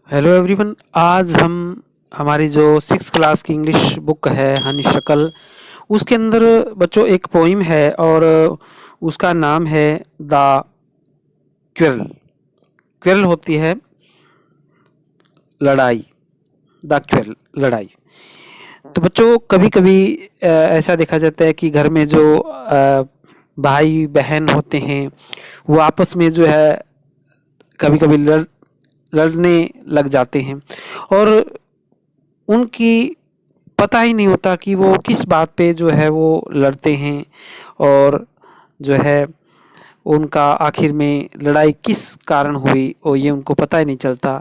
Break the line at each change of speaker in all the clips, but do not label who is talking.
Hello everyone. आज हम हमारी जो सिक्स क्लास की इंग्लिश बुक है हनी शक्ल, उसके अंदर बच्चों एक पोइम है और उसका नाम है द क्विल। क्विल होती है लड़ाई, द क्विल लड़ाई। तो बच्चों कभी कभी ऐसा देखा जाता है कि घर में जो भाई बहन होते हैं वो आपस में जो है कभी कभी लड़ने लग जाते हैं और उनकी पता ही नहीं होता कि वो किस बात पे जो है वो लड़ते हैं और जो है उनका आखिर में लड़ाई किस कारण हुई और ये उनको पता ही नहीं चलता।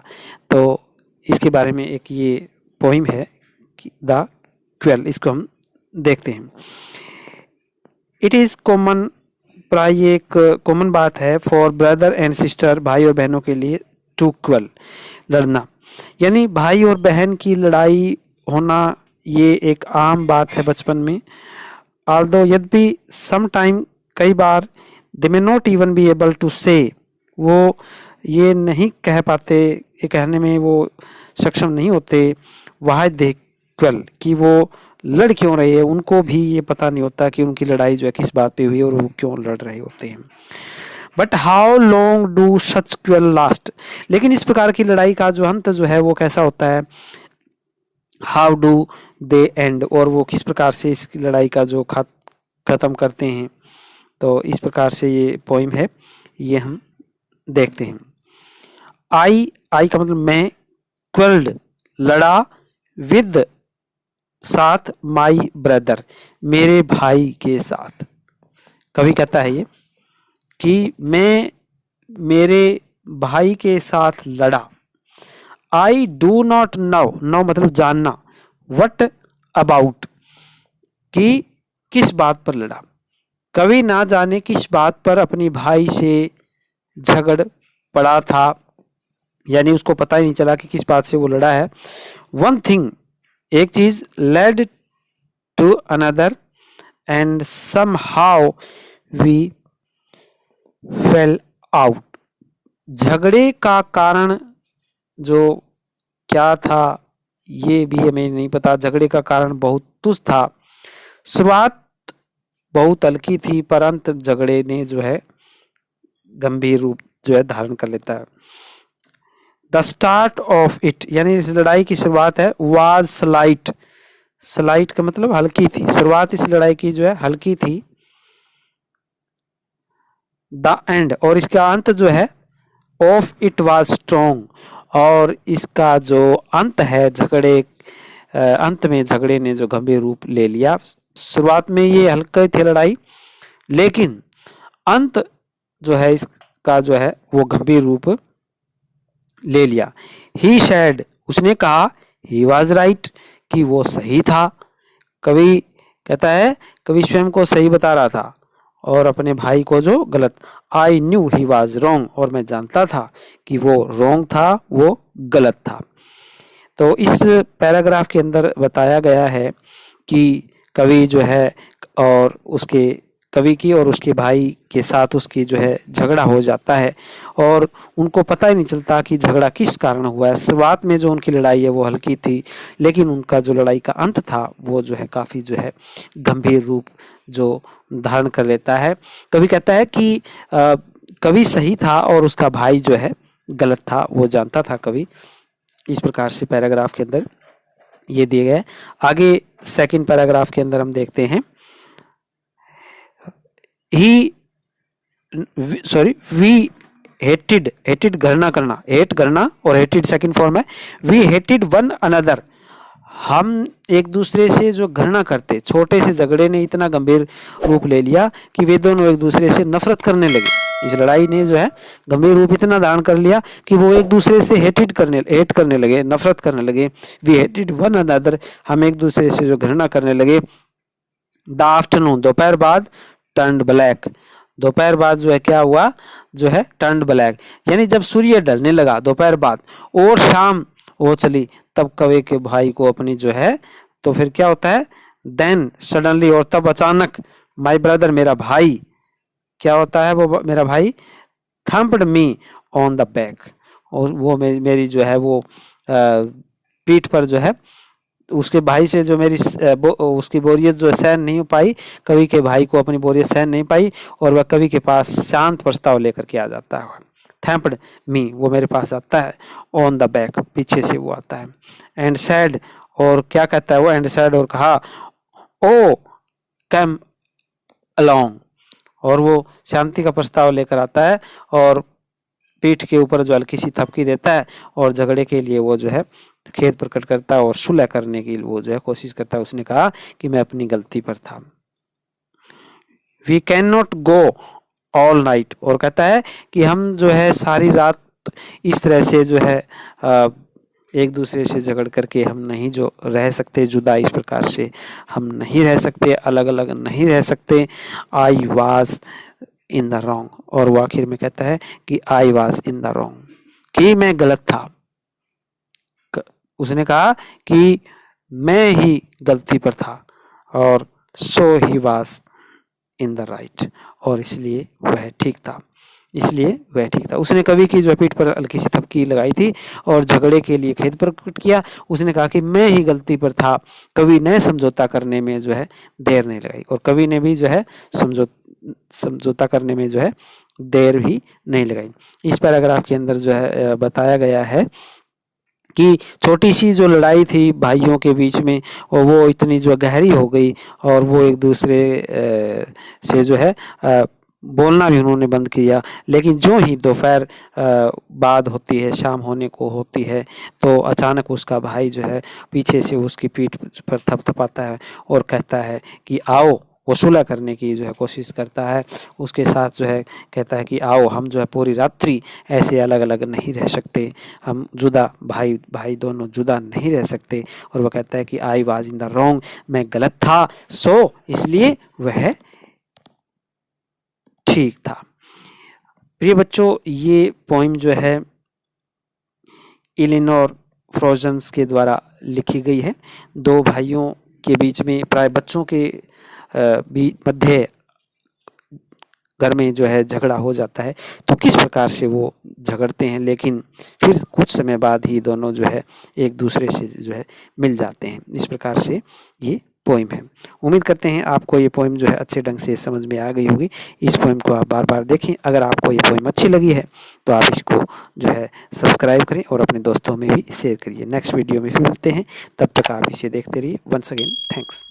तो इसके बारे में एक ये पोइम है कि द क्वेल, इसको हम देखते हैं। इट इज़ कॉमन, प्राय एक कॉमन बात है फॉर ब्रदर एंड सिस्टर, भाई और बहनों के लिए, टू क्वेल लड़ना, यानी भाई और बहन की लड़ाई होना ये एक आम बात है बचपन में। ऑल्दो यद्यपि सम टाइम, कई बार, they may not even be able to say, वो ये नहीं कह पाते, ये कहने में वो सक्षम नहीं होते, वाह दे क्वेल, कि वो लड़ क्यों रहे हैं। उनको भी ये पता नहीं होता कि उनकी लड़ाई जो है किस बात पे हुई और वो क्यों लड़ रहे होते हैं। But how long do such quail last, लेकिन इस प्रकार की लड़ाई का जो अंत जो है वो कैसा होता है। हाउ डू दे एंड, और वो किस प्रकार से इस लड़ाई का जो खत्म करते हैं। तो इस प्रकार से ये पोइम है, ये हम देखते हैं। आई का मतलब मैं, क्वेल्ड लड़ा, विद साथ, माई ब्रदर मेरे भाई के साथ। कवि कहता है ये कि मैं मेरे भाई के साथ लड़ा। I do not know, no मतलब जानना, वट अबाउट, कि किस बात पर लड़ा। कवि ना जाने किस बात पर अपनी भाई से झगड़ पड़ा था, यानी उसको पता ही नहीं चला कि किस बात से वो लड़ा है। वन थिंग, एक चीज, led to another and somehow we fell out, झगड़े का कारण जो क्या था ये भी हमें नहीं पता। झगड़े का कारण बहुत तुच्छ था, शुरुआत बहुत हल्की थी, पर अंत झगड़े ने जो है गंभीर रूप जो है धारण कर लेता है। द स्टार्ट ऑफ इट, यानी इस लड़ाई की शुरुआत है, वाज स्लाइट, स्लाइट का मतलब हल्की थी, शुरुआत इस लड़ाई की जो है हल्की थी। द एंड, और इसका अंत जो है, ऑफ इट वाज स्ट्रॉन्ग, और इसका जो अंत है झगड़े, अंत में झगड़े ने जो गंभीर रूप ले लिया। शुरुआत में ये हल्की थी लड़ाई, लेकिन अंत जो है इसका जो है वो गंभीर रूप ले लिया। ही सैड, उसने कहा, ही वाज राइट, कि वो सही था। कवि कहता है कवि स्वयं को सही बता रहा था और अपने भाई को जो गलत। I knew he was wrong, और मैं जानता था कि वो रॉन्ग था, वो गलत था। तो इस पैराग्राफ के अंदर बताया गया है कि कवि जो है और उसके कवि की और उसके भाई के साथ उसकी जो है झगड़ा हो जाता है और उनको पता ही नहीं चलता कि झगड़ा किस कारण हुआ है। शुरुआत में जो उनकी लड़ाई है वो हल्की थी, लेकिन उनका जो लड़ाई का अंत था वो जो है काफ़ी जो है गंभीर रूप जो धारण कर लेता है। कवि कहता है कि कवि सही था और उसका भाई जो है गलत था, वो जानता था कवि। इस प्रकार से पैराग्राफ के अंदर ये दिए गए। आगे सेकंड पैराग्राफ के अंदर हम देखते हैं, ही सॉरी वी हेटेड, हेटेड घृणा करना, हेट घृणा, और हेटेड सेकंड फॉर्म है। वी हेटेड वन अनदर, हम एक दूसरे से जो घृणा करते। छोटे से झगड़े ने इतना गंभीर रूप ले लिया कि वे दोनों एक दूसरे से नफरत करने लगे। इस लड़ाई ने जो है गंभीर रूप इतना धारण कर लिया कि वो एक दूसरे से हेट करने लगे, नफरत करने लगे। वी हेटेड वन अनदर, हम एक दूसरे से जो घृणा करने लगे। द आफ्टरनून, दोपहर बाद, टर्न्ड ब्लैक, दोपहर बाद जो है क्या हुआ, जो है टर्न्ड ब्लैक, यानी जब सूर्य ढलने लगा दोपहर बाद और शाम वो चली, तब कवि के भाई को अपनी जो है, तो फिर क्या होता है, देन सडनली, और तब अचानक, माय ब्रदर, मेरा भाई, क्या होता है वो मेरा भाई, thumped me on the back, और वो मेरी जो है वो पीठ पर जो है उसके भाई से जो मेरी उसकी बोरियत जो सहन नहीं हो पाई, कवि के भाई को अपनी बोरियत सहन नहीं पाई और वह कवि के पास शांत प्रस्ताव लेकर के आ जाता है। थैंप्ड मी, वो मेरे पास आता है, ऑन द बैक, पीछे से वो आता है, एंड सैड, और क्या कहता है वो, एंड सैड, और कहा, ओ कम अलोंग, और वो शांति का प्रस्ताव लेकर आता है और पीठ के ऊपर जो हल्की सी थपकी देता है और झगड़े के लिए वो जो है खेद प्रकट करता है और सुलह करने की वो जो है कोशिश करता है। उसने कहा कि मैं अपनी गलती पर था। We can not go all night, और कहता है कि हम जो है सारी रात इस तरह से जो है एक दूसरे से झगड़ करके हम नहीं जो रह सकते, जुदा इस प्रकार से हम नहीं रह सकते, अलग अलग नहीं रह सकते। I was in the wrong, और वो आखिर में कहता है कि I was in the wrong, कि मैं गलत था। उसने कहा कि मैं ही गलती पर था, और so he was in the right, और इसलिए वह ठीक था, इसलिए वह ठीक था। उसने कवि की जो पीठ पर हल्की सी थपकी लगाई थी और झगड़े के लिए खेद प्रकट किया। उसने कहा कि मैं ही गलती पर था। कवि ने समझौता करने में जो है देर नहीं लगाई, और कवि ने भी जो है समझौता करने में जो है देर भी नहीं लगाई। इस पैराग्राफ के अंदर जो है बताया गया है कि छोटी सी जो लड़ाई थी भाइयों के बीच में, और वो इतनी जो गहरी हो गई और वो एक दूसरे से जो है बोलना भी उन्होंने बंद किया। लेकिन जो ही दोपहर बाद होती है, शाम होने को होती है, तो अचानक उसका भाई जो है पीछे से उसकी पीठ पर थपथपाता है और कहता है कि आओ, वो सुलह करने की जो है कोशिश करता है। उसके साथ जो है कहता है कि आओ, हम जो है पूरी रात्रि ऐसे अलग अलग नहीं रह सकते, हम जुदा भाई भाई दोनों जुदा नहीं रह सकते। और वह कहता है कि I was in the wrong, मैं गलत था, सो इसलिए वह ठीक था। प्रिय बच्चों, ये पोइम जो है इलिनोर फ्रोजन्स के द्वारा लिखी गई है। दो भाइयों के बीच में, प्राय बच्चों के मध्य घर में जो है झगड़ा हो जाता है, तो किस प्रकार से वो झगड़ते हैं, लेकिन फिर कुछ समय बाद ही दोनों जो है एक दूसरे से जो है मिल जाते हैं। इस प्रकार से ये पोइम है। उम्मीद करते हैं आपको ये पोइम जो है अच्छे ढंग से समझ में आ गई होगी। इस पोइम को आप बार बार देखें। अगर आपको ये पोइम अच्छी लगी है तो आप इसको जो है सब्सक्राइब करें और अपने दोस्तों में भी शेयर करिए। नेक्स्ट वीडियो में फिर मिलते हैं, तब तक आप इसे देखते रहिए। Once again thanks.